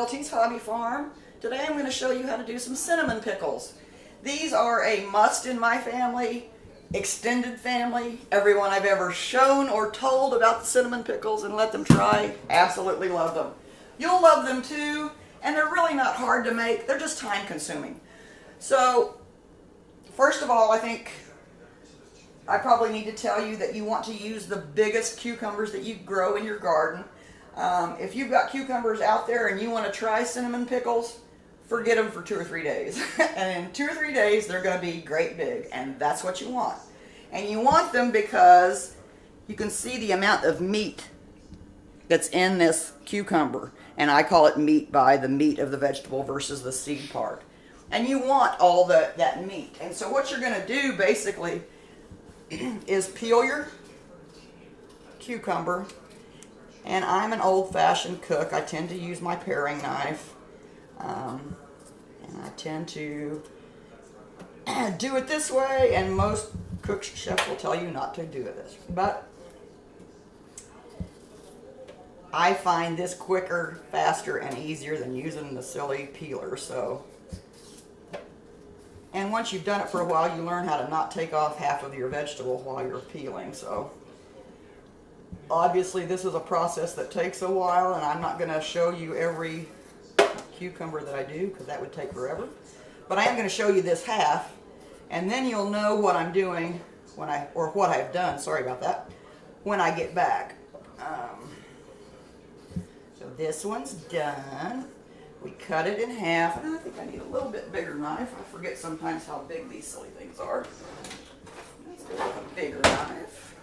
LT's Hobby Farm. Today I'm going to show you how to do some cinnamon pickles. These are a must in my family, extended family. Everyone I've ever shown or told about the cinnamon pickles and let them try absolutely love them. You'll love them too, and they're really not hard to make. They're just time consuming. So first of all, I think I probably need to tell you that you want to use the biggest cucumbers that you grow in your garden. If you've got cucumbers out there and you want to try cinnamon pickles, forget them for 2 or 3 days. And in 2 or 3 days, they're going to be great big, and that's what you want. And you want them because you can see the amount of meat that's in this cucumber. And I call it meat by the meat of the vegetable versus the seed part. And you want all that meat. And so what you're going to do basically is peel your cucumber. And I'm an old-fashioned cook. I tend to use my paring knife. And I tend to do it this way, and most cooks, chefs will tell you not to do it this way. But I find this quicker, faster, and easier than using the silly peeler. And once you've done it for a while, you learn how to not take off half of your vegetable while you're peeling. So obviously this is a process that takes a while, and I'm not going to show you every cucumber that I do because that would take forever. But I am going to show you this half, and then you'll know what I'm doing or what I've done, sorry about that, when I get back. So this one's done. We cut it in half, and I think I need a little bit bigger knife. I forget sometimes how big these silly things are. Let's go with a bigger knife.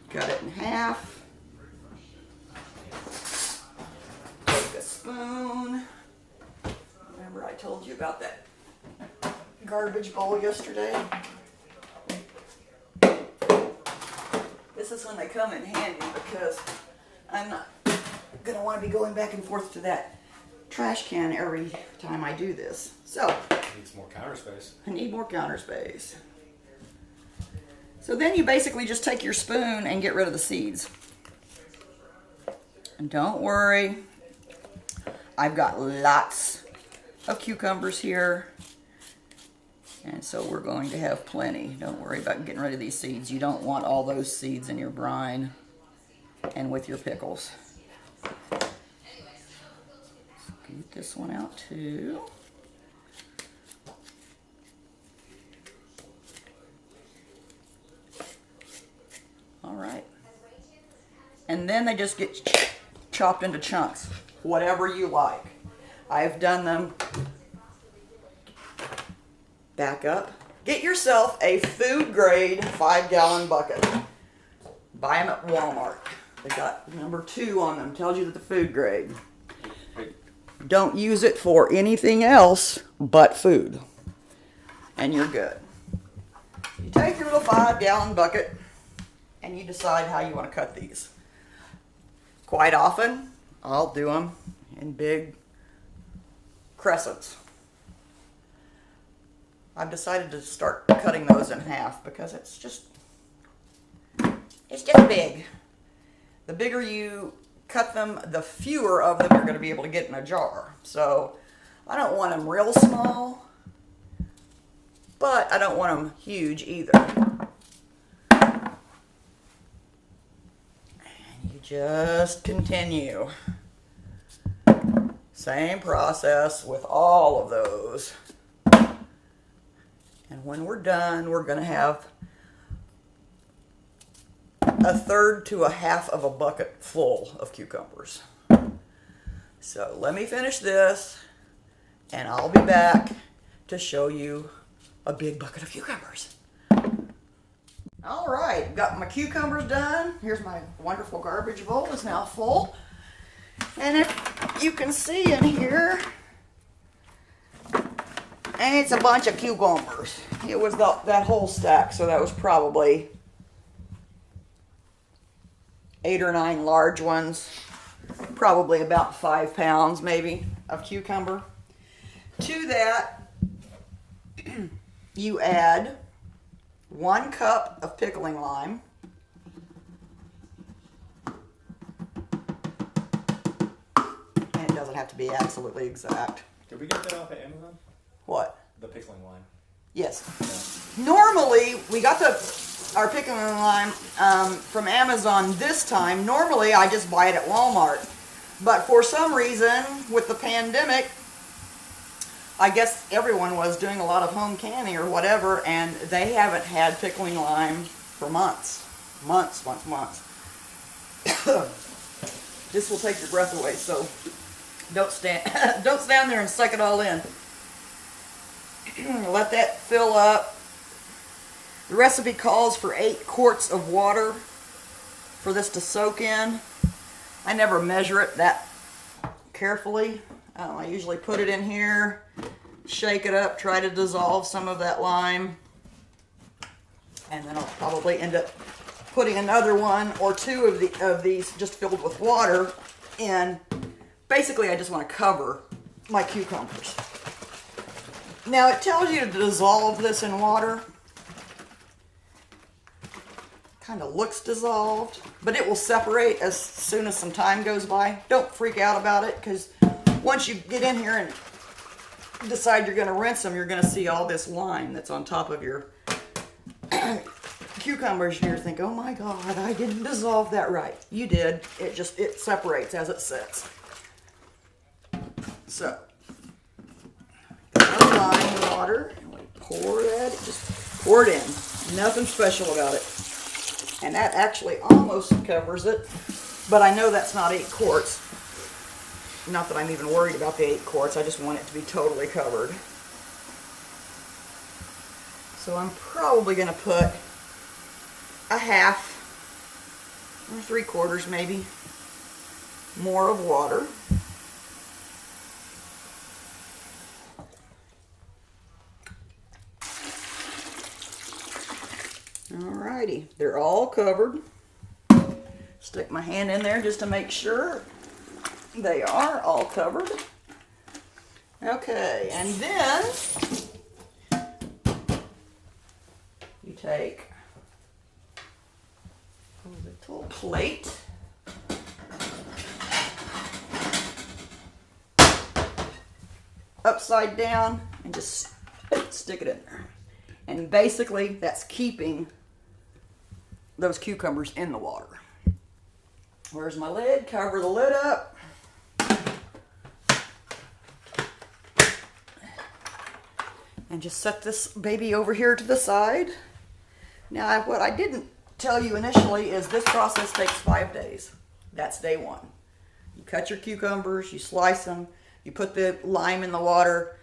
Cut it in half. Take a spoon. Remember I told you about that garbage bowl yesterday? This is when they come in handy because I'm not going to want to be going back and forth to that trash can every time I do this. So, needs more counter space. I need more counter space. So then you basically just take your spoon and get rid of the seeds. And don't worry, I've got lots of cucumbers here. And so we're going to have plenty. Don't worry about getting rid of these seeds. You don't want all those seeds in your brine and with your pickles. Scoot this one out too. All right. And then they just get chopped into chunks, whatever you like. I've done them. Back up. Get yourself a food grade 5-gallon bucket. Buy them at Walmart. They got number 2 on them. Tells you that the food grade. Don't use it for anything else but food. And you're good. You take your little 5-gallon bucket and you decide how you want to cut these. Quite often, I'll do them in big crescents. I've decided to start cutting those in half because it's just big. The bigger you cut them, the fewer of them you're going to be able to get in a jar. So I don't want them real small, but I don't want them huge either. And you just continue. Same process with all of those. And when we're done, we're going to have 1/3 to 1/2 of a bucket full of cucumbers. So let me finish this, and I'll be back to show you a big bucket of cucumbers. All right, got my cucumbers done. Here's my wonderful garbage bowl. It's now full. And if you can see in here, and it's a bunch of cucumbers. It was that whole stack, so that was probably 8 or 9 large ones. Probably about 5 pounds, maybe, of cucumber. To that, you add 1 cup of pickling lime. have to be absolutely exact. Did we get that off of Amazon? What? The pickling lime. Yes. Yeah. Normally, we got our pickling lime from Amazon this time. Normally, I just buy it at Walmart. But for some reason, with the pandemic, I guess everyone was doing a lot of home canning or whatever, and they haven't had pickling lime for months. Months. This will take your breath away, so don't stand there and suck it all in. Let that fill up. The recipe calls for 8 quarts of water for this to soak in. I never measure it that carefully. I usually put it in here, shake it up, try to dissolve some of that lime, and then I'll probably end up putting another 1 or 2 of these just filled with water in. Basically, I just want to cover my cucumbers. Now, it tells you to dissolve this in water. Kind of looks dissolved, but it will separate as soon as some time goes by. Don't freak out about it, because once you get in here and decide you're going to rinse them, you're going to see all this lime that's on top of your cucumbers, and you're thinking, oh my God, I didn't dissolve that right. You did. It separates as it sits. So, got our lime water, and we pour that, just pour it in. Nothing special about it. And that actually almost covers it, but I know that's not 8 quarts. Not that I'm even worried about the 8 quarts, I just want it to be totally covered. So I'm probably going to put a half, or 3/4 maybe, more of water. Alrighty, they're all covered. Stick my hand in there just to make sure they are all covered. Okay, and then you take a little plate, upside down, and just stick it in there. And basically, that's keeping those cucumbers in the water. Where's my lid? Cover the lid up. And just set this baby over here to the side. Now, what I didn't tell you initially is this process takes 5 days. That's day 1. You cut your cucumbers, you slice them, you put the lime in the water,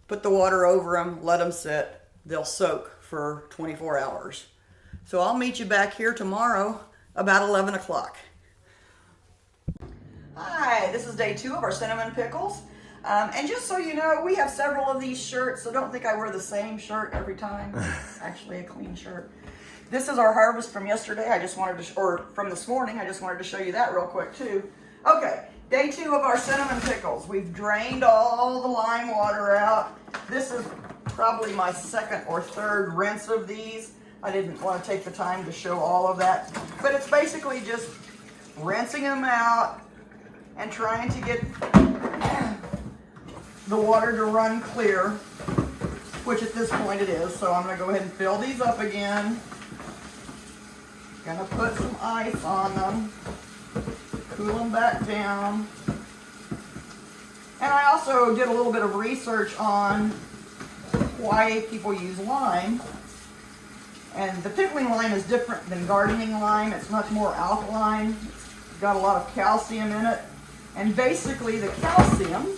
put the water over them, let them sit. They'll soak for 24 hours. So I'll meet you back here tomorrow about 11 o'clock. Hi, this is day 2 of our cinnamon pickles. And just so you know, we have several of these shirts, so don't think I wear the same shirt every time. It's actually a clean shirt. This is our harvest from yesterday. I just wanted to, or from this morning, I just wanted to show you that real quick too. Okay, day 2 of our cinnamon pickles. We've drained all the lime water out. This is probably my 2nd or 3rd rinse of these. I didn't want to take the time to show all of that, but it's basically just rinsing them out and trying to get the water to run clear, which at this point it is. So I'm going to go ahead and fill these up again. Gonna put some ice on them, cool them back down. And I also did a little bit of research on why people use lime. And the pickling lime is different than gardening lime. It's much more alkaline. It's got a lot of calcium in it. And basically the calcium,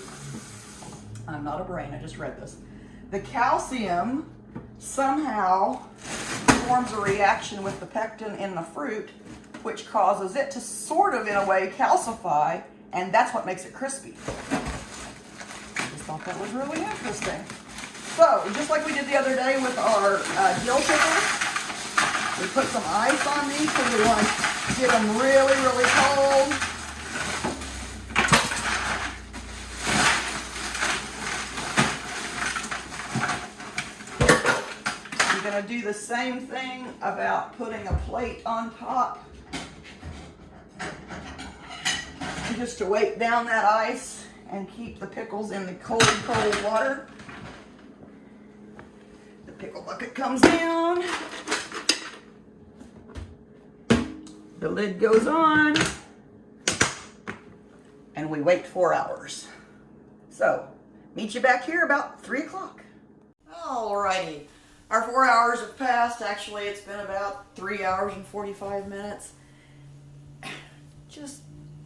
I'm not a brain, I just read this. The calcium somehow forms a reaction with the pectin in the fruit, which causes it to sort of, in a way, calcify, and that's what makes it crispy. I just thought that was really interesting. So, just like we did the other day with our dill pickles, we put some ice on these because we want to get them really, really cold. You're going to do the same thing about putting a plate on top, just to weight down that ice and keep the pickles in the cold, cold water. The pickle bucket comes down. The lid goes on. And we wait 4 hours. So, meet you back here about 3 o'clock. Alrighty. Our 4 hours have passed. Actually, it's been about 3 hours and 45 minutes. Just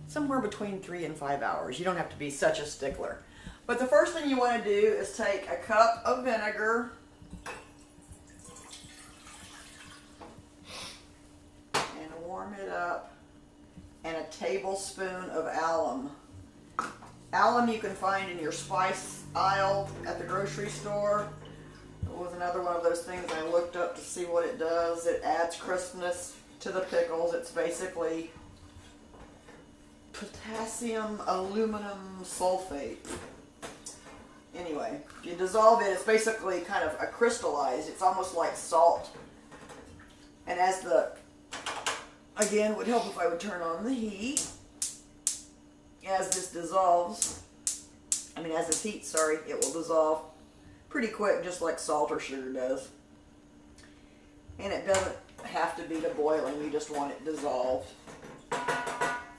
somewhere between 3 and 5 hours. You don't have to be such a stickler. But the first thing you want to do is take a cup of vinegar and warm it up, and a tablespoon of alum. Alum you can find in your spice aisle at the grocery store. It was another one of those things I looked up to see what it does. It adds crispness to the pickles. It's basically potassium aluminum sulfate. Anyway, if you dissolve it, it's basically kind of a crystallized. It's almost like salt. And as the, again, it would help if I would turn on the heat. As this dissolves, as this heats, sorry, it will dissolve pretty quick, just like salt or sugar does. And it doesn't have to be to boiling, you just want it dissolved.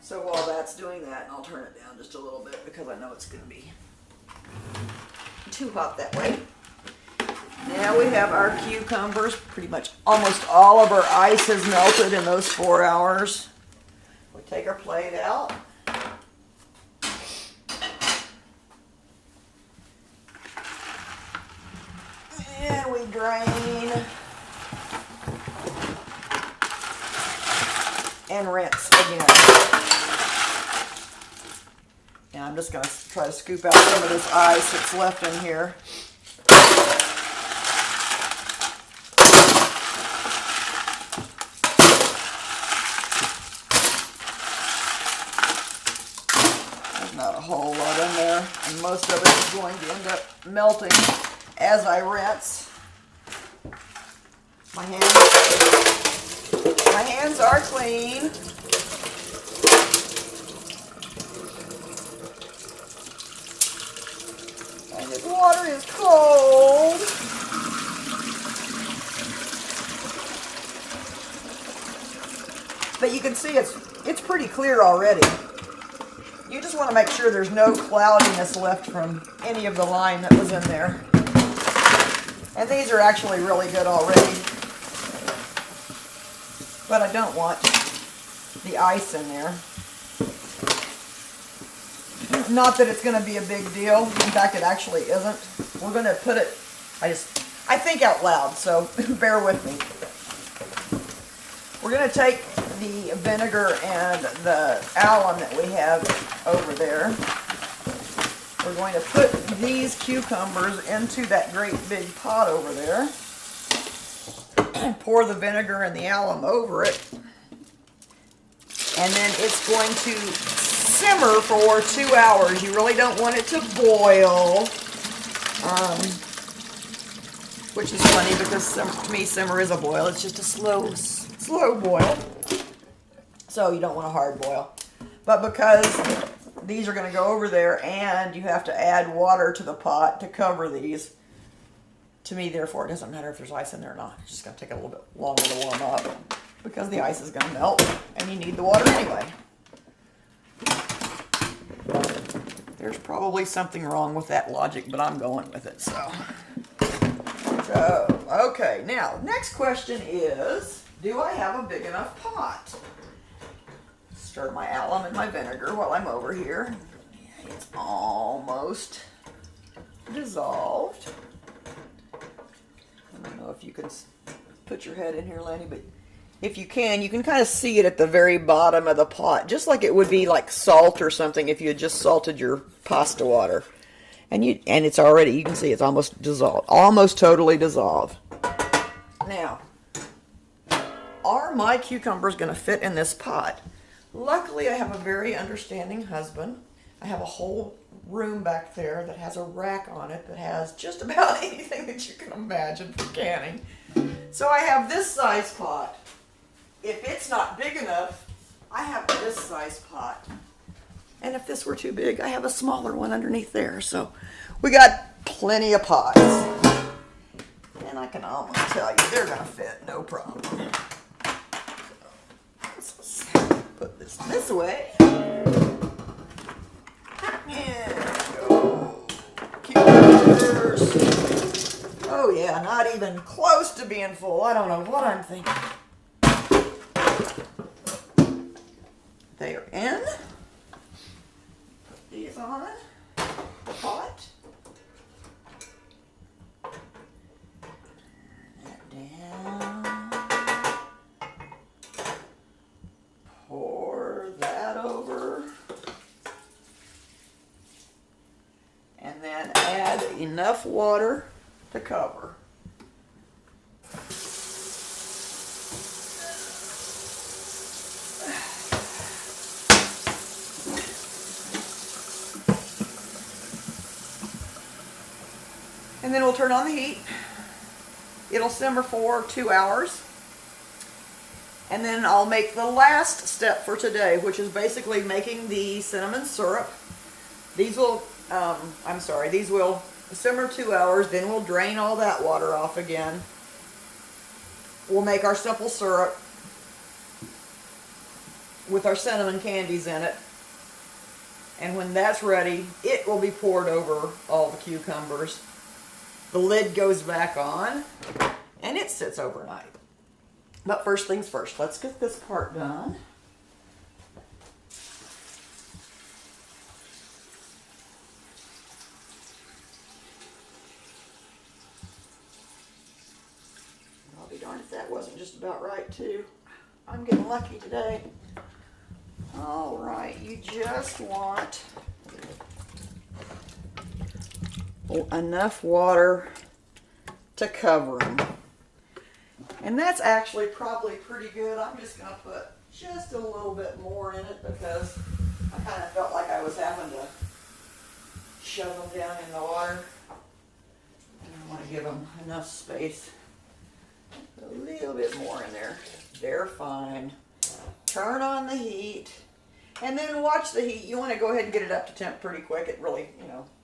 So while that's doing that, I'll turn it down just a little bit because I know it's going to be too hot that way. Now we have our cucumbers. Pretty much almost all of our ice has melted in those 4 hours. We take our plate out. And we drain and rinse again. Now I'm just going to try to scoop out some of this ice that's left in here. There's not a whole lot in there, and most of it is going to end up melting as I rinse. My hands are clean. And this water is cold. But you can see it's pretty clear already. You just want to make sure there's no cloudiness left from any of the lime that was in there. And these are actually really good already. But I don't want the ice in there. Not that it's going to be a big deal. In fact, it actually isn't. We're going to put it, I think out loud, so bear with me. We're going to take the vinegar and the alum that we have over there. We're going to put these cucumbers into that great big pot over there. Pour the vinegar and the alum over it. And then it's going to simmer for 2 hours. You really don't want it to boil. Which is funny because to me simmer is a boil. It's just a slow boil. So you don't want a hard boil. But because these are going to go over there and you have to add water to the pot to cover these, to me, therefore, it doesn't matter if there's ice in there or not. It's just going to take a little bit longer to warm up because the ice is going to melt and you need the water anyway. There's probably something wrong with that logic, but I'm going with it. So, okay. Now, next question is, do I have a big enough pot? Stir my alum and my vinegar while I'm over here. It's almost dissolved. I don't know if you can put your head in here, Lenny, but if you can kind of see it at the very bottom of the pot, just like it would be like salt or something if you had just salted your pasta water. And it's already, you can see it's almost dissolved, almost totally dissolved. Now, are my cucumbers going to fit in this pot? Luckily, I have a very understanding husband. I have a whole room back there that has a rack on it that has just about anything that you can imagine for canning. So I have this size pot. If it's not big enough, I have this size pot. And if this were too big, I have a smaller one underneath there. So we got plenty of pots. And I can almost tell you they're going to fit, no problem. So let's put this way. And go. Cucumbers. Oh yeah, not even close to being full. I don't know what I'm thinking. They are in. Put these on the pot. That down. Pour that over. And then add enough water to cover. And then we'll turn on the heat. It'll simmer for 2 hours. And then I'll make the last step for today, which is basically making the cinnamon syrup. These will, these will simmer 2 hours, then we'll drain all that water off again. We'll make our simple syrup with our cinnamon candies in it. And when that's ready, it will be poured over all the cucumbers. The lid goes back on, and it sits overnight. But first things first, let's get this part done. I'll be darned if that wasn't just about right, too. I'm getting lucky today. All right, you just want enough water to cover them. And that's actually probably pretty good. I'm just going to put just a little bit more in it because I kind of felt like I was having to shove them down in the water. And I want to give them enough space. A little bit more in there. They're fine. Turn on the heat. And then watch the heat. You want to go ahead and get it up to temp pretty quick. It really,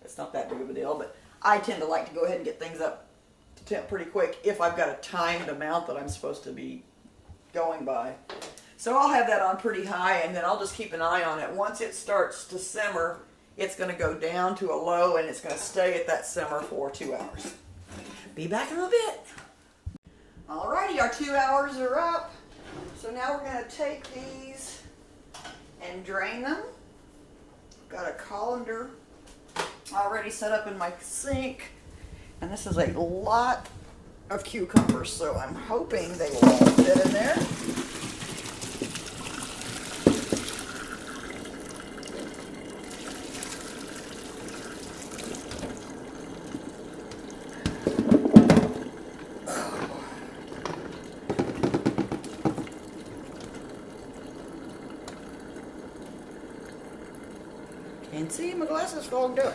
it's not that big of a deal. But I tend to like to go ahead and get things up to temp pretty quick if I've got a timed amount that I'm supposed to be going by. So I'll have that on pretty high, and then I'll just keep an eye on it. Once it starts to simmer, it's going to go down to a low, and it's going to stay at that simmer for 2 hours. Be back in a bit. Alrighty, our 2 hours are up. So now we're going to take these and drain them. Got a colander already set up in my sink, and this is a lot of cucumbers, so I'm hoping they will all fit in there. Can't see, my glasses fogged up.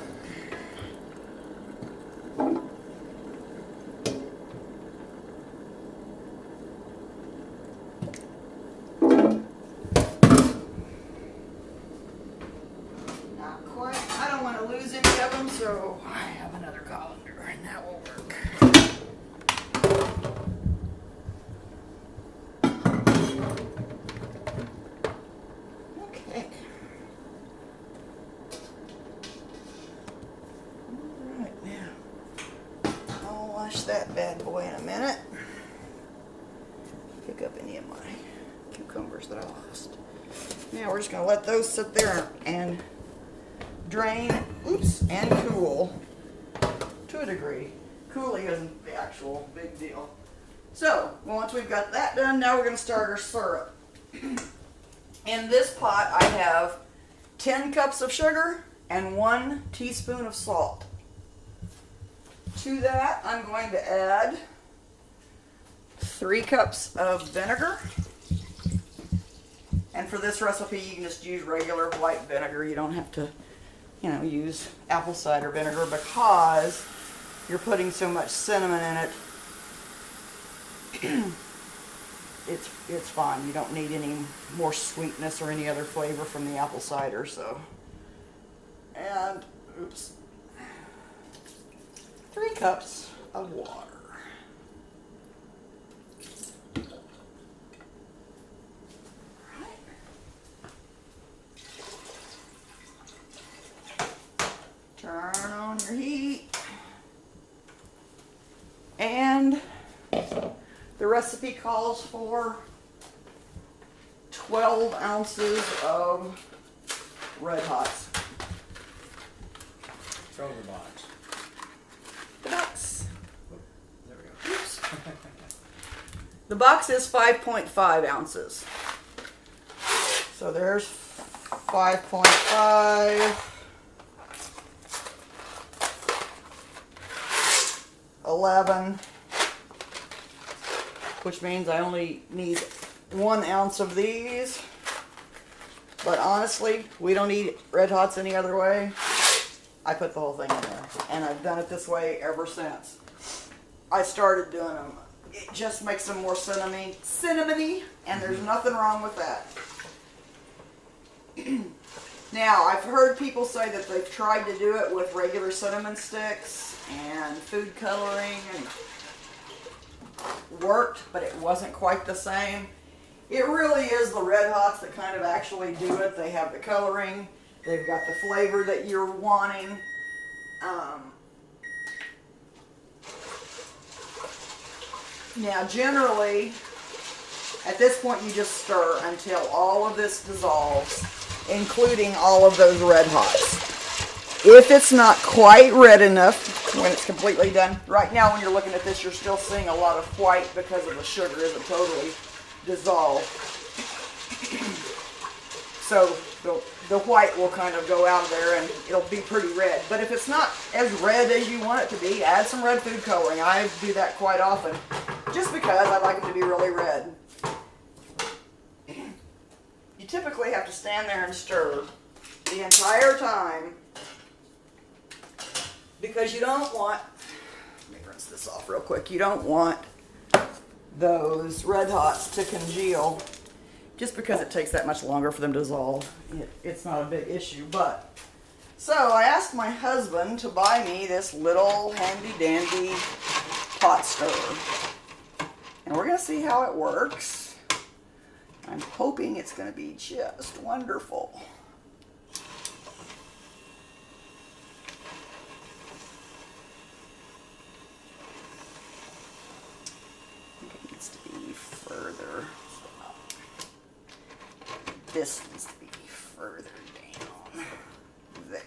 Not quite. I don't want to lose any of them, so I have another colander, and that will work. Okay. That bad boy in a minute. Pick up any of my cucumbers that I lost. Now we're just going to let those sit there and drain, and cool to a degree. Cooling isn't the actual big deal. So once we've got that done, now we're going to start our syrup. In this pot I have 10 cups of sugar and 1 teaspoon of salt. To that, I'm going to add 3 cups of vinegar. And for this recipe, you can just use regular white vinegar. You don't have to, use apple cider vinegar because you're putting so much cinnamon in it. It's fine. You don't need any more sweetness or any other flavor from the apple cider. So And, oops, 3 cups of water. Turn on your heat. And the recipe calls for 12 ounces of Red Hots. Throw the box. The box. Oh, there we go. Oops. The box is 5.5 ounces. So there's 5.5. 11, which means I only need 1 ounce of these. But honestly, we don't eat Red Hots any other way. I put the whole thing in there, and I've done it this way ever since I started doing them. It just makes them more cinnamony, and there's nothing wrong with that. Now, I've heard people say that they've tried to do it with regular cinnamon sticks and food coloring and worked, but it wasn't quite the same. It really is the Red Hots that kind of actually do it. They have the coloring, they've got the flavor that you're wanting. Now generally, at this point you just stir until all of this dissolves, including all of those Red Hots. If it's not quite red enough when it's completely done, right now when you're looking at this, you're still seeing a lot of white because of the sugar isn't totally dissolved. So the white will kind of go out of there and it'll be pretty red. But if it's not as red as you want it to be, add some red food coloring. I do that quite often just because I like them to be really red. You typically have to stand there and stir the entire time, because you don't want, let me rinse this off real quick, you don't want those Red Hots to congeal just because it takes that much longer for them to dissolve. It's not a big issue, but. So I asked my husband to buy me this little handy dandy pot stirrer. And we're going to see how it works. I'm hoping it's going to be just wonderful. Further. This needs to be further down there.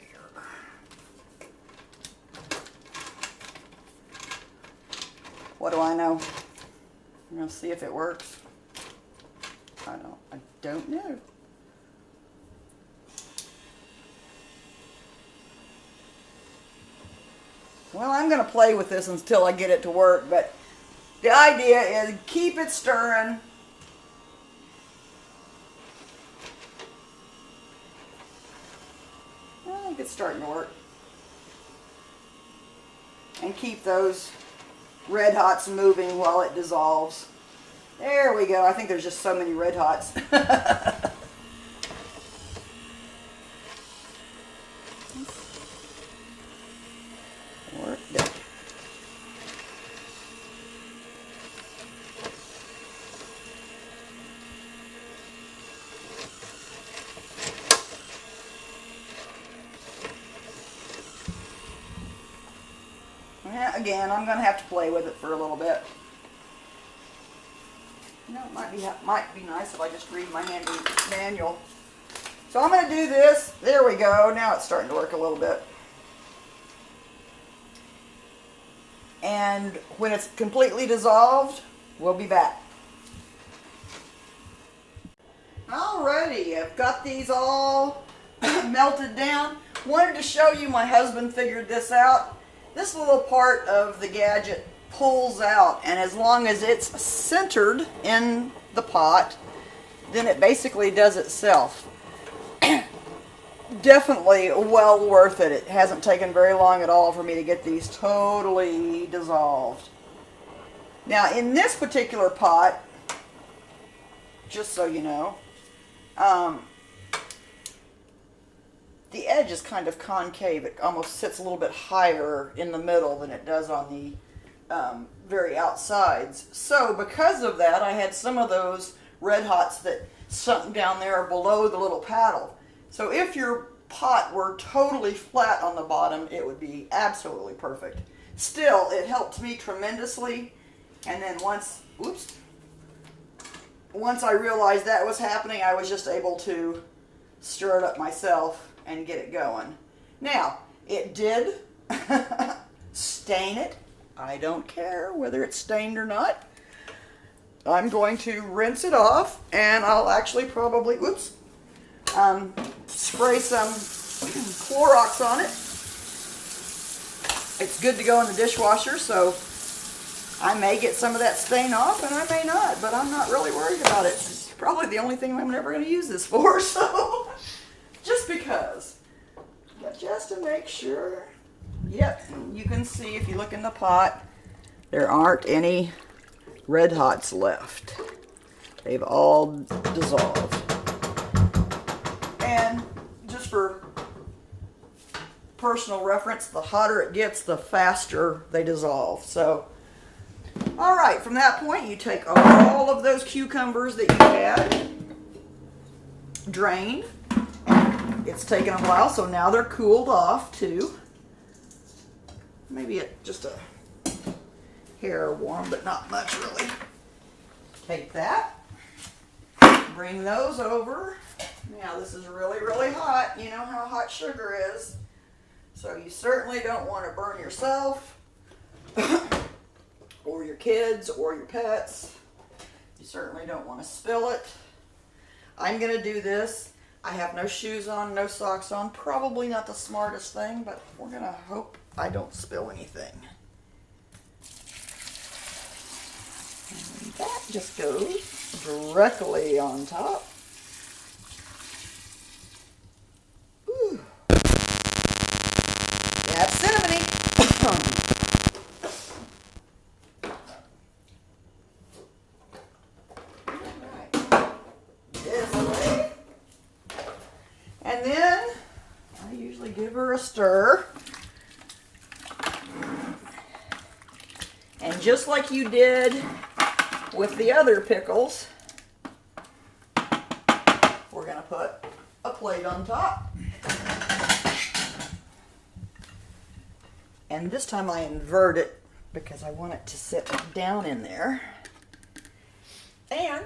What do I know? I'm going to see if it works. I don't know. Well, I'm going to play with this until I get it to work, but the idea is keep it stirring. I think it's starting to work. And keep those Red Hots moving while it dissolves. There we go. I think there's just so many Red Hots. Work done. Again, I'm going to have to play with it for a little bit. You know, it might be nice if I just read my handy manual. So I'm going to do this. There we go. Now it's starting to work a little bit. And when it's completely dissolved, we'll be back. Alrighty, I've got these all melted down. Wanted to show you my husband figured this out. This little part of the gadget pulls out, and as long as it's centered in the pot, then it basically does itself. Definitely well worth it. It hasn't taken very long at all for me to get these totally dissolved. Now in this particular pot, just so you know, the edge is kind of concave. It almost sits a little bit higher in the middle than it does on the very outsides. So because of that, I had some of those red hots that sunk down there below the little paddle. So if your pot were totally flat on the bottom, it would be absolutely perfect. Still, it helped me tremendously. And then once I realized that was happening, I was just able to stir it up myself and get it going. Now, it did stain it. I don't care whether it's stained or not. I'm going to rinse it off, and I'll actually probably, spray some Clorox on it. It's good to go in the dishwasher, so I may get some of that stain off, and I may not, but I'm not really worried about it. It's probably the only thing I'm ever going to use this for, so just because. But just to make sure. Yep, you can see if you look in the pot, there aren't any red hots left. They've all dissolved. And just for personal reference, the hotter it gets, the faster they dissolve. So, all right, from that point, you take all of those cucumbers that you had, drained. It's taken a while, so now they're cooled off too. Maybe just a hair warm, but not much really. Take that, bring those over. Now this is really, really hot. You know how hot sugar is. So you certainly don't want to burn yourself or your kids or your pets. You certainly don't want to spill it. I'm going to do this. I have no shoes on, no socks on. Probably not the smartest thing, but we're going to hope I don't spill anything. And that just goes directly on top. Ooh. That's cinnamony. And then I usually give her a stir. And just like you did with the other pickles, we're going to put a plate on top. And this time I invert it because I want it to sit down in there. And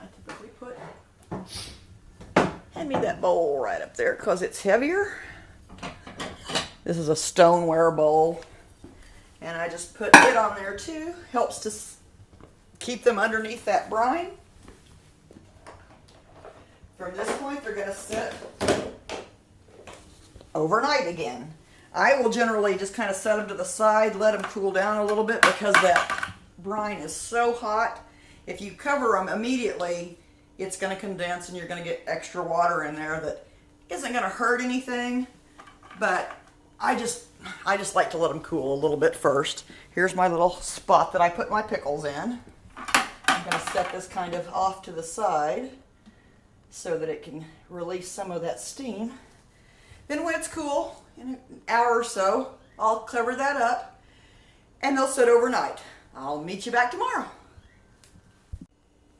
I typically put, hand me that bowl right up there because it's heavier. This is a stoneware bowl. And I just put it on there too. Helps to keep them underneath that brine. From this point, they're going to sit overnight again. I will generally just kind of set them to the side, let them cool down a little bit because that brine is so hot. If you cover them immediately, it's going to condense and you're going to get extra water in there that isn't going to hurt anything. But I just like to let them cool a little bit first. Here's my little spot that I put my pickles in. I'm going to set this kind of off to the side so that it can release some of that steam. Then when it's cool, in an hour or so, I'll cover that up and they'll sit overnight. I'll meet you back tomorrow.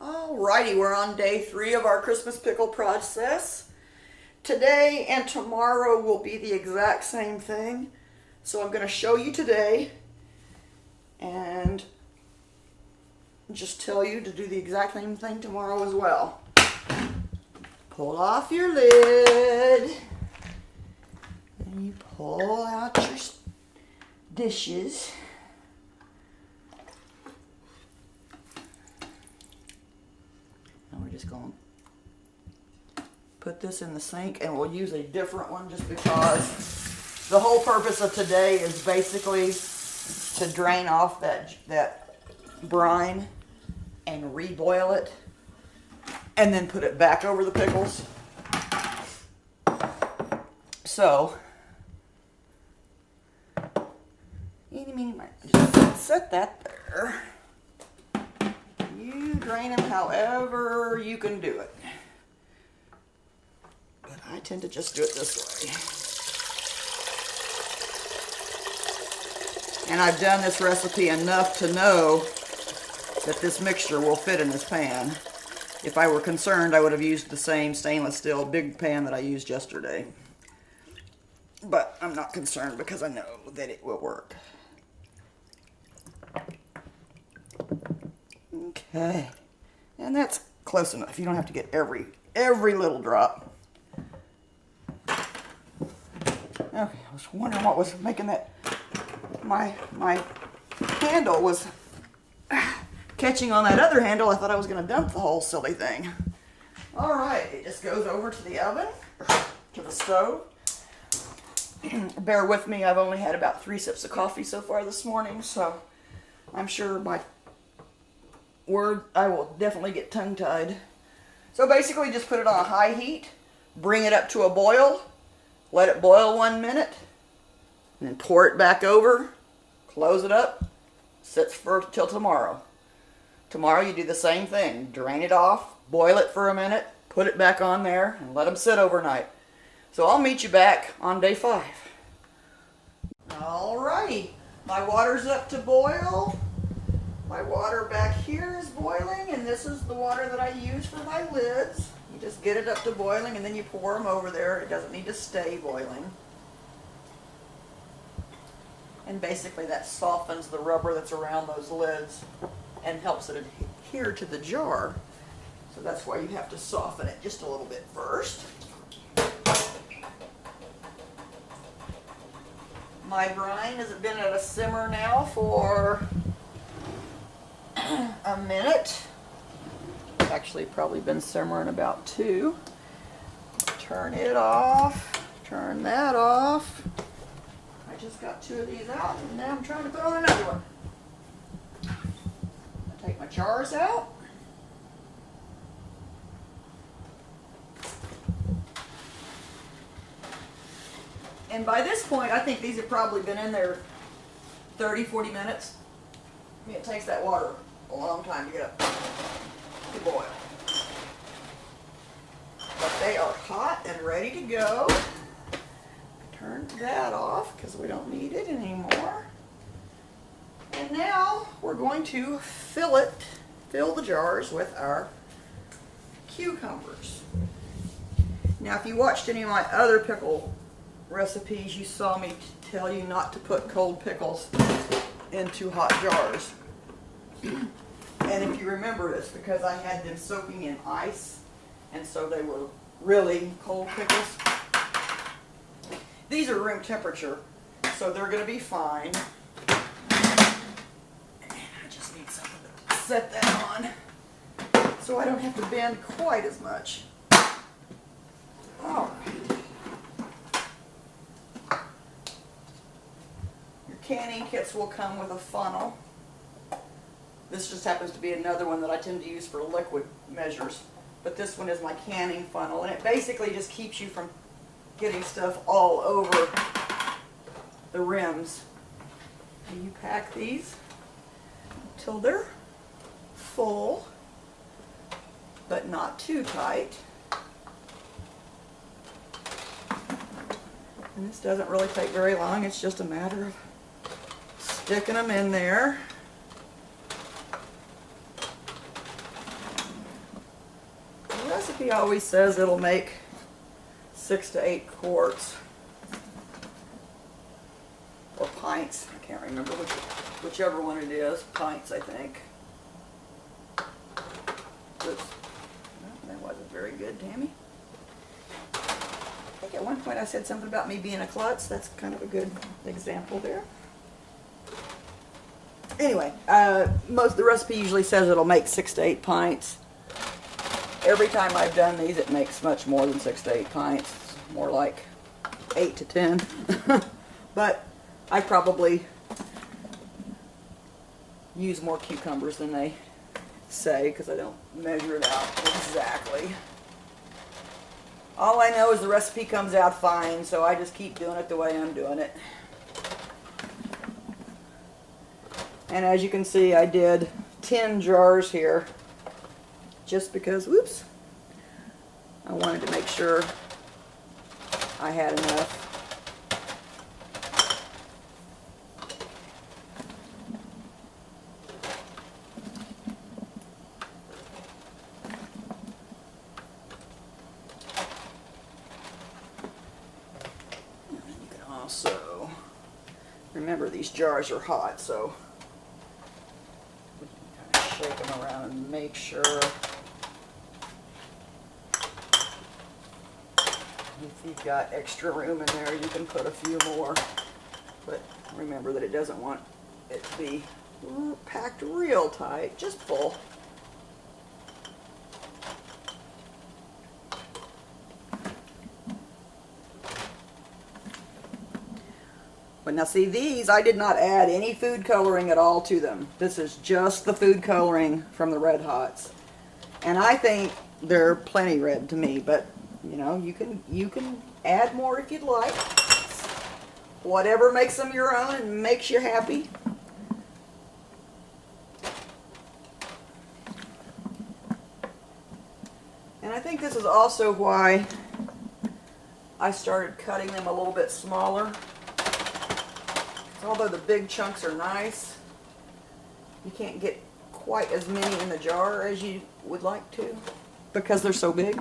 Alrighty, we're on day 3 of our Christmas pickle process. Today and tomorrow will be the exact same thing. So I'm going to show you today and just tell you to do the exact same thing tomorrow as well. Pull off your lid and you pull out your dishes. And we're just going to put this in the sink, and we'll use a different one just because the whole purpose of today is basically to drain off that brine and reboil it and then put it back over the pickles. So, just set that there. You drain them however you can do it. But I tend to just do it this way. And I've done this recipe enough to know that this mixture will fit in this pan. If I were concerned, I would have used the same stainless steel big pan that I used yesterday. But I'm not concerned because I know that it will work. Okay. And that's close enough. You don't have to get every little drop. Okay, I was wondering what was making that. My handle was catching on that other handle. I thought I was going to dump the whole silly thing. All right, it just goes over to the oven, to the stove. Bear with me, I've only had about 3 sips of coffee so far this morning, so I'm sure I will definitely get tongue-tied. So basically just put it on a high heat, bring it up to a boil, let it boil 1 minute, and then pour it back over, close it up, sits till tomorrow. Tomorrow you do the same thing, drain it off, boil it for a minute, put it back on there, and let them sit overnight. So I'll meet you back on day 5. Alrighty, my water's up to boil. My water back here is boiling, and this is the water that I use for my lids. You just get it up to boiling, and then you pour them over there. It doesn't need to stay boiling. And basically that softens the rubber that's around those lids and helps it adhere to the jar. So that's why you have to soften it just a little bit first. My brine has been at a simmer now for a minute. It's actually probably been simmering about 2. Turn it off. Turn that off. I just got 2 of these out, and now I'm trying to put on another one. I take my jars out. And by this point, I think these have probably been in there 30, 40 minutes. I mean, it takes that water a long time to get up to boil. But they are hot and ready to go. Turn that off because we don't need it anymore. And now we're going to fill the jars with our cucumbers. Now, if you watched any of my other pickle recipes, you saw me tell you not to put cold pickles into hot jars. And if you remember, it's because I had them soaking in ice, and so they were really cold pickles. These are room temperature, so they're going to be fine. And I just need something to set that on so I don't have to bend quite as much. All right. Canning kits will come with a funnel. This just happens to be another one that I tend to use for liquid measures. But this one is my canning funnel, and it basically just keeps you from getting stuff all over the rims. And you pack these till they're full, but not too tight. And this doesn't really take very long. It's just a matter of sticking them in there. The recipe always says it'll make 6 to 8 quarts or pints. I can't remember whichever one it is. Pints, I think. Oops. That wasn't very good, Tammy. I think at one point I said something about me being a klutz. That's kind of a good example there. Anyway, the recipe usually says it'll make 6 to 8 pints. Every time I've done these, it makes much more than 6 to 8 pints. It's more like 8 to 10. But I probably use more cucumbers than they say because I don't measure it out exactly. All I know is the recipe comes out fine, so I just keep doing it the way I'm doing it. And as you can see, I did 10 jars here just because, whoops, I wanted to make sure I had enough. And you can also remember these jars are hot, so we can kind of shake them around and make sure. If you've got extra room in there, you can put a few more. But remember that it doesn't want it to be packed real tight, just full. But now see, these, I did not add any food coloring at all to them. This is just the food coloring from the Red Hots. And I think they're plenty red to me, but you know, you can add more if you'd like. Whatever makes them your own and makes you happy. And I think this is also why I started cutting them a little bit smaller. Although the big chunks are nice, you can't get quite as many in the jar as you would like to because they're so big.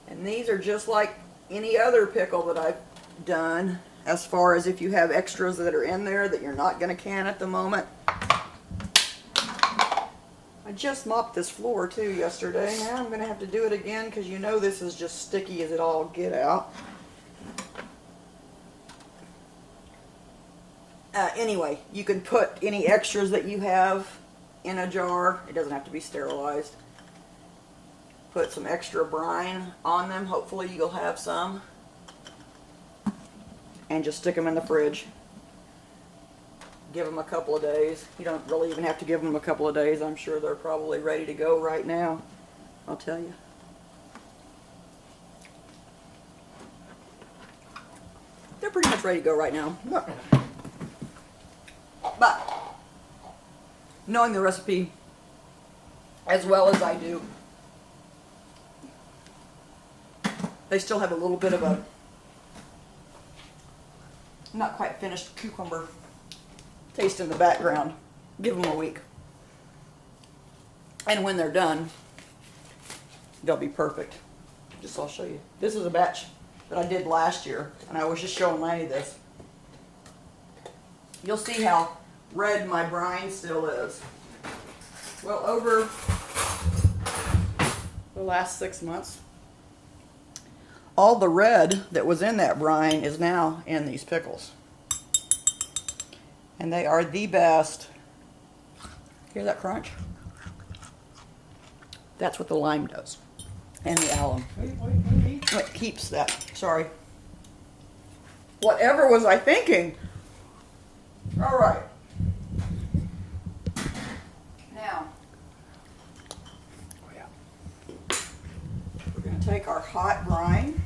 And these are just like any other pickle that I've done, as far as if you have extras that are in there that you're not going to can at the moment. I just mopped this floor too yesterday. Now I'm going to have to do it again because you know this is just sticky as it all get out. Anyway, you can put any extras that you have in a jar. It doesn't have to be sterilized. Put some extra brine on them. Hopefully you'll have some. And just stick them in the fridge. Give them a couple of days. You don't really even have to give them a couple of days. I'm sure they're probably ready to go right now. I'll tell you. They're pretty much ready to go right now. But knowing the recipe as well as I do, they still have a little bit of a not quite finished cucumber taste in the background. Give them a week. And when they're done, they'll be perfect. I'll show you. This is a batch that I did last year, and I was just showing Lanny this. You'll see how red my brine still is. Well, over the last 6 months, all the red that was in that brine is now in these pickles. And they are the best. Hear that crunch? That's what the lime does. And the alum. It keeps that. Sorry. Whatever was I thinking? All right. Now, we're going to take our hot brine.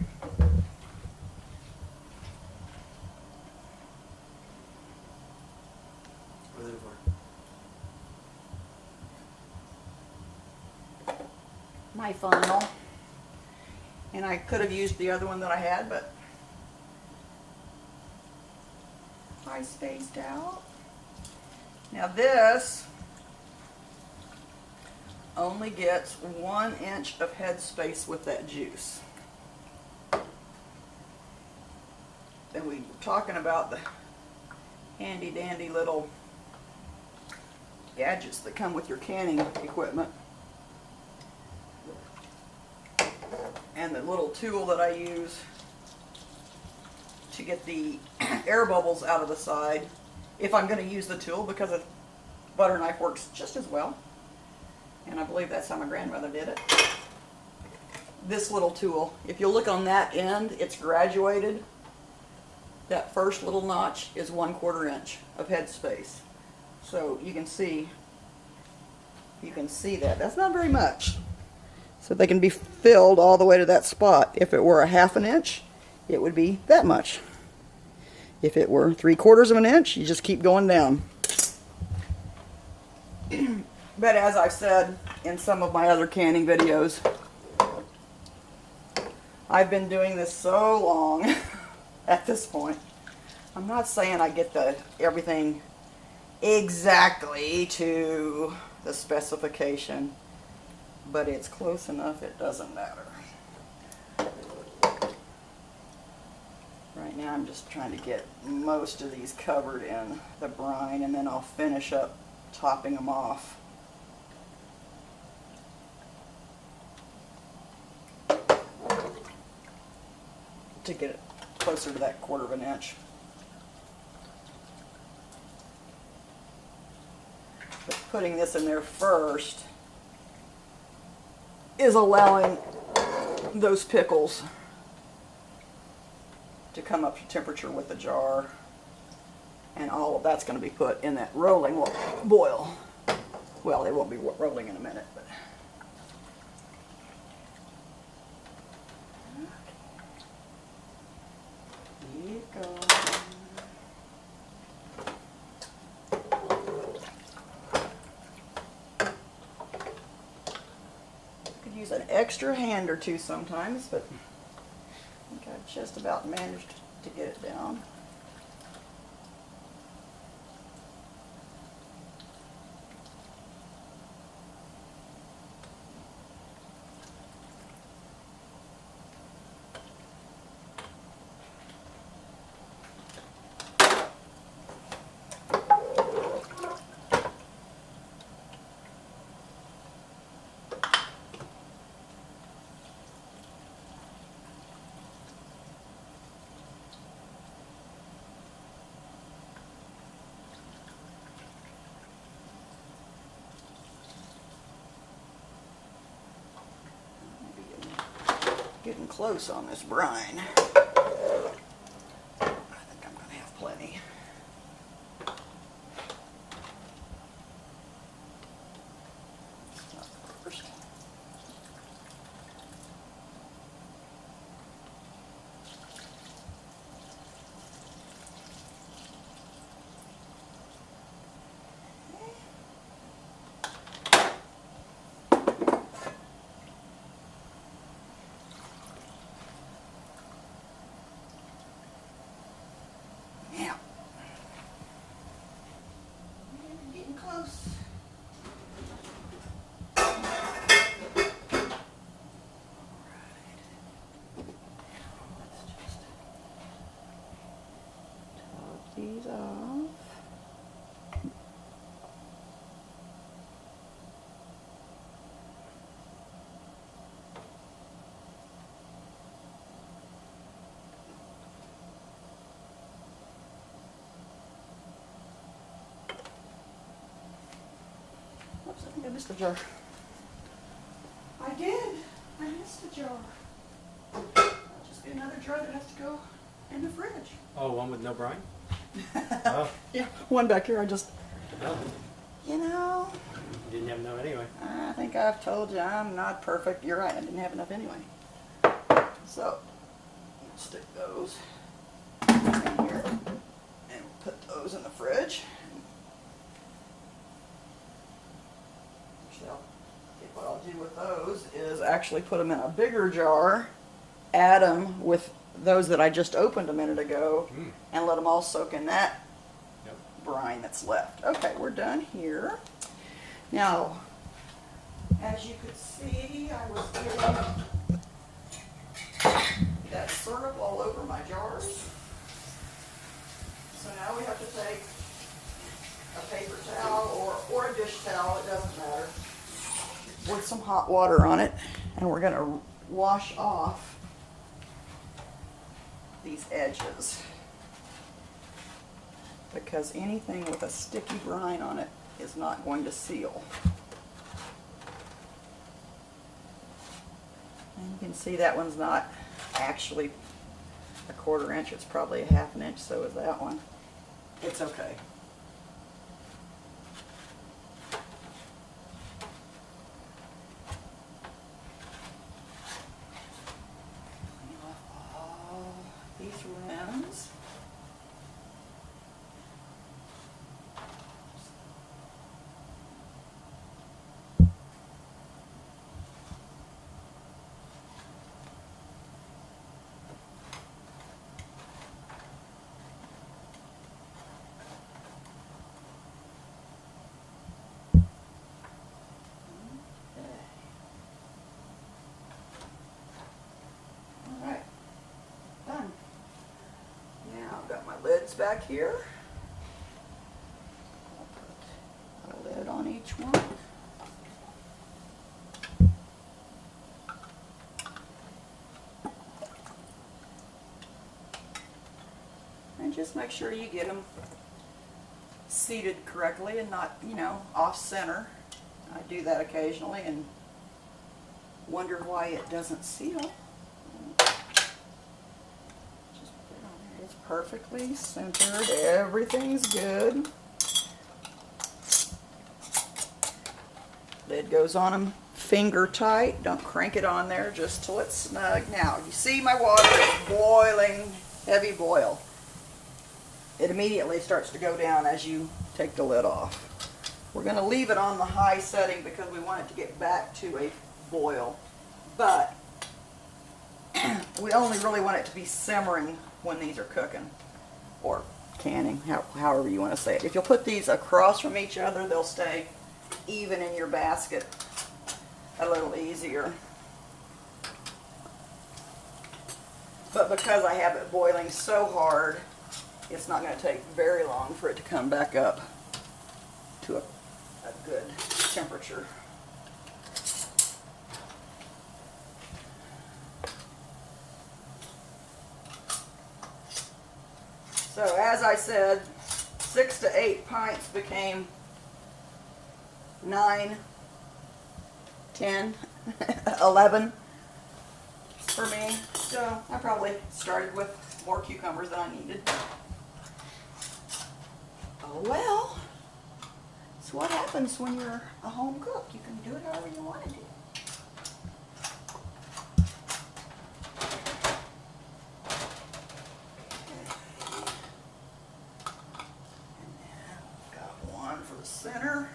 My funnel. And I could have used the other one that I had, but I spaced out. Now this only gets 1 inch of head space with that juice. And we were talking about the handy dandy little gadgets that come with your canning equipment. And the little tool that I use to get the air bubbles out of the side, if I'm going to use the tool, because a butter knife works just as well. And I believe that's how my grandmother did it. This little tool, if you look on that end, it's graduated. That first little notch is 1/4 inch of head space. So you can see that. That's not very much. So they can be filled all the way to that spot. If it were a 1/2 inch, it would be that much. If it were 3/4 of an inch, you just keep going down. But as I've said in some of my other canning videos, I've been doing this so long at this point. I'm not saying I get everything exactly to the specification, but it's close enough it doesn't matter. Right now I'm just trying to get most of these covered in the brine, and then I'll finish up topping them off. To get it closer to that 1/4 of an inch. But putting this in there first is allowing those pickles to come up to temperature with the jar, and all of that's going to be put in that rolling boil. Well, they won't be rolling in a minute, but keep going. Could use an extra hand or two sometimes, but I think I've just about managed to get it down. Getting close on this brine. I think I'm going to have plenty. Stop first. Yeah. Getting close. Top these off. Oops, I think I missed the jar. I did. I missed the jar. That'll just be another jar that has to go in the fridge. Oh, one with no brine? Oh. Yeah, one back here. I just, No. you know, You didn't have no anyway. I think I've told you I'm not perfect. You're right, I didn't have enough anyway. So, we'll stick those in here and we'll put those in the fridge. Actually, what I'll do with those is actually put them in a bigger jar, add them with those that I just opened a minute ago, and let them all soak in that brine that's left. Okay, we're done here. Now, as you could see, I was getting that syrup all over my jars. So now we have to take a paper towel or a dish towel, it doesn't matter, with some hot water on it, and we're going to wash off these edges, because anything with a sticky brine on it is not going to seal. And you can see that one's not actually a 1/4 inch, it's probably a 1/2 inch, so is that one. It's okay. Clean off all these rims. lids back here. I'll put a lid on each one. And just make sure you get them seated correctly and not, you know, off center. I do that occasionally and wonder why it doesn't seal. Just put it on there. It's perfectly centered. Everything's good. Lid goes on them finger tight. Don't crank it on there just till it's snug. Now, you see my water is boiling, heavy boil. It immediately starts to go down as you take the lid off. We're going to leave it on the high setting because we want it to get back to a boil. But we only really want it to be simmering when these are cooking. Or canning, however you want to say it. If you'll put these across from each other, they'll stay even in your basket a little easier. But because I have it boiling so hard, it's not going to take very long for it to come back up to a good temperature. So as I said, 6 to 8 pints became 9, 10, 11 for me. So I probably started with more cucumbers than I needed. Oh well, it's what happens when you're a home cook. You can do it however you want to do. And then got one for the center.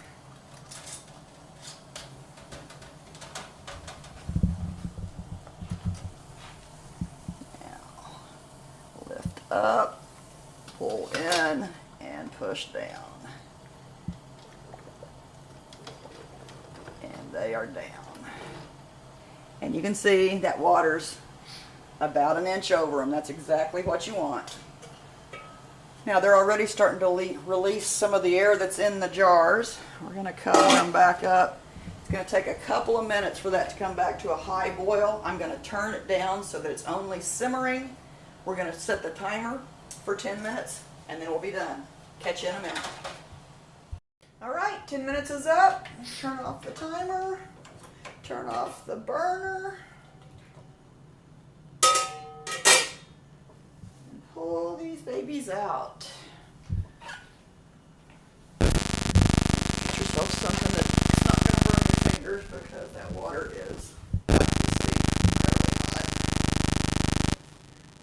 Now, lift up, pull in, and push down. And they are down. And you can see that water's about an inch over them. That's exactly what you want. Now they're already starting to release some of the air that's in the jars. We're going to cover them back up. It's going to take a couple of minutes for that to come back to a high boil. I'm going to turn it down so that it's only simmering. We're going to set the timer for 10 minutes and then we'll be done. Catch you in a minute. Alright, 10 minutes is up. Turn off the timer. Turn off the burner. And pull these babies out. Get yourself something that's not going to burn your fingers because that water is incredibly hot.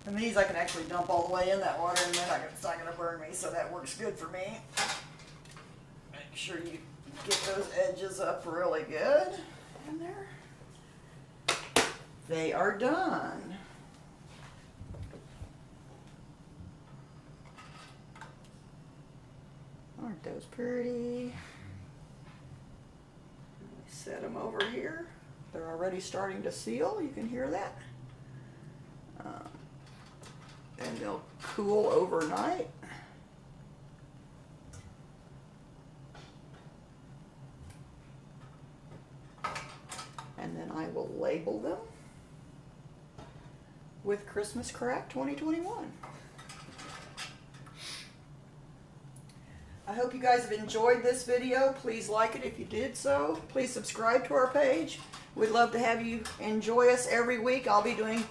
And these I can actually dump all the way in that water and then it's not going to burn me, so that works good for me. Make sure you get those edges up really good. And there. They are done. Aren't those pretty? Set them over here. They're already starting to seal. You can hear that. And they'll cool overnight. And then I will label them with Christmas Crack 2021. I hope you guys have enjoyed this video. Please like it if you did so. Please subscribe to our page. We'd love to have you enjoy us every week. I'll be doing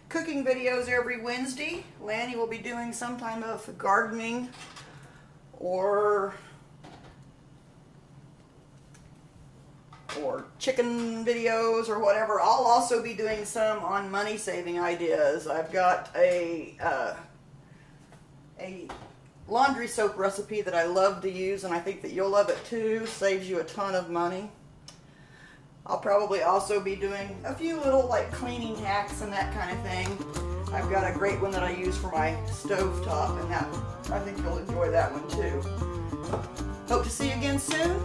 cooking videos every Wednesday. Lanny will be doing some kind of gardening or chicken videos or whatever. I'll also be doing some on money saving ideas. I've got a laundry soap recipe that I love to use and I think that you'll love it too. Saves you a ton of money. I'll probably also be doing a few little like cleaning hacks and that kind of thing. I've got a great one that I use for my stove top and that I think you'll enjoy that one too. Hope to see you again soon.